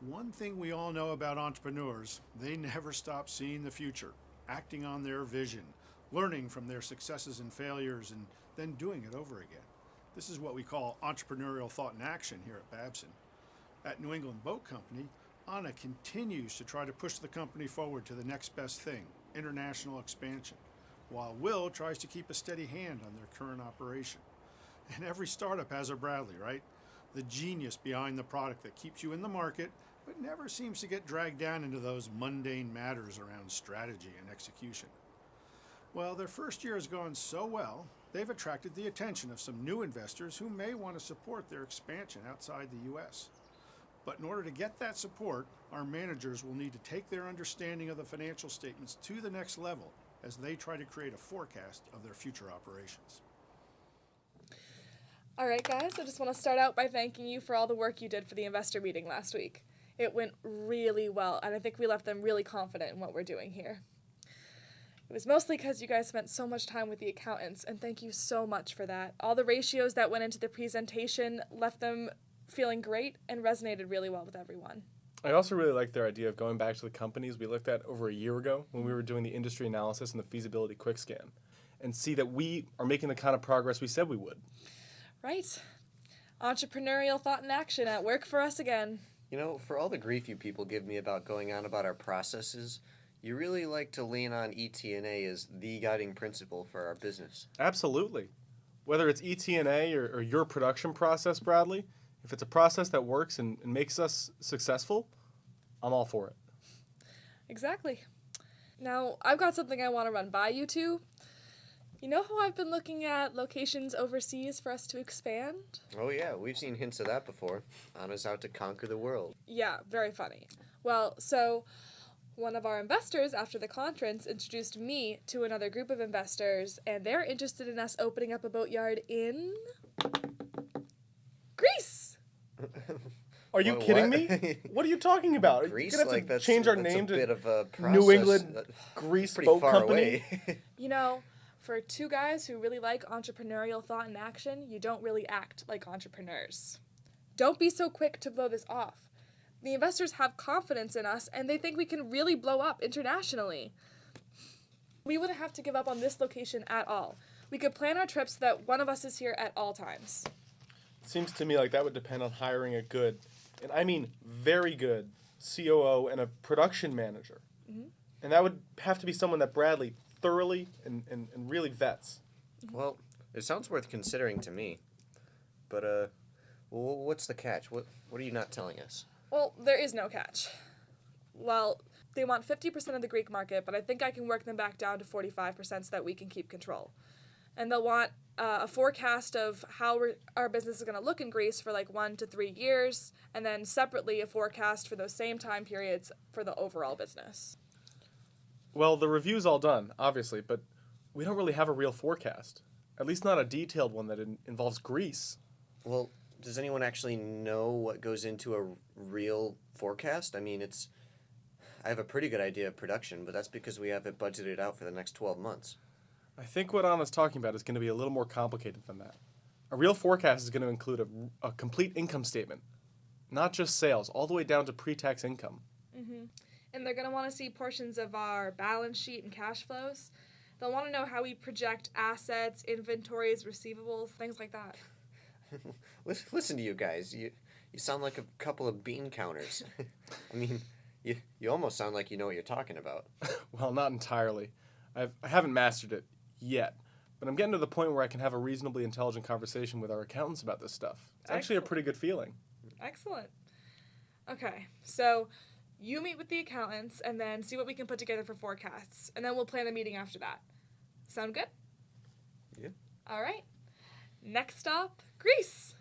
One thing we all know about entrepreneurs, they never stop seeing the future, acting on their vision, learning from their successes and failures, and then doing it over again. This is what we call entrepreneurial thought in action here at Babson. At New England Boat Company, Anna continues to try to push the company forward to the next best thing, international expansion, while Will tries to keep a steady hand on their current operation. And every startup has a Bradley, right? The genius behind the product that keeps you in the market, but never seems to get dragged down into those mundane matters around strategy and execution. Well, their first year has gone so well, they've attracted the attention of some new investors who may want to support their expansion outside the U.S. But in order to get that support, our managers will need to take their understanding of the financial statements to the next level as they try to create a forecast of their future operations. All right, guys, I just want to start out by thanking you for all the work you did for the investor meeting last week. It went really well, and I think we left them really confident in what we're doing here. It was mostly because you guys spent so much time with the accountants, and thank you so much for that. All the ratios that went into the presentation left them feeling great and resonated really well with everyone. I also really like their idea of going back to the companies we looked at over a year ago when we were doing the industry analysis and the feasibility quick scan, and see that we are making the kind of progress we said we would. Right. Entrepreneurial thought in action at work for us again. You know, for all the grief you people give me about going on about our processes, you really like to lean on ET&A as the guiding principle for our business. Absolutely. Whether it's ET&A or your production process, Bradley, if it's a process that works and makes us successful, I'm all for it. Exactly. Now, I've got something I want to run by you two. You know how I've been looking at locations overseas for us to expand? Oh yeah, we've seen hints of that before. Anna's out to conquer the world. Yeah, very funny. Well, so one of our investors after the conference introduced me to another group of investors, and they're interested in us opening up a boatyard in Greece. Are you kidding me? What are you talking about? Greece, You're gonna have to change our name a bit to of a process. New England Greece pretty Boat far Company. Away. You know, for two guys who really like entrepreneurial thought and action, you don't really act like entrepreneurs. Don't be so quick to blow this off. The investors have confidence in us, and they think we can really blow up internationally. We wouldn't have to give up on this location at all. We could plan our trips so that one of us is here at all times. It seems to me like that would depend on hiring a good, and I mean very good, COO and a production manager. Mm-hmm. And that would have to be someone that Bradley thoroughly and really vets. Well, it sounds worth considering to me. But, what's the catch? What are you not telling us? Well, there is no catch. Well, they want 50% of the Greek market, but I think I can work them back down to 45% so that we can keep control. And they'll want a forecast of how our business is going to look in Greece for like 1 to 3 years, and then separately a forecast for those same time periods for the overall business. Well, the review's all done, obviously, but we don't really have a real forecast. At least not a detailed one that involves Greece. Well, does anyone actually know what goes into a real forecast? I mean, I have a pretty good idea of production, but that's because we have it budgeted out for the next 12 months. I think what Anna's talking about is going to be a little more complicated than that. A real forecast is going to include a complete income statement, not just sales, all the way down to pre-tax income. Mm-hmm. And they're going to want to see portions of our balance sheet and cash flows. They'll want to know how we project assets, inventories, receivables, things like that. Listen to you guys. You sound like a couple of bean counters. I mean, you almost sound like you know what you're talking about. Well, not entirely. I haven't mastered it yet, but I'm getting to the point where I can have a reasonably intelligent conversation with our accountants about this stuff. It's actually a pretty good feeling. Excellent. Okay, so you meet with the accountants and then see what we can put together for forecasts, and then we'll plan a meeting after that. Sound good? Yeah. All right. Next stop, Greece.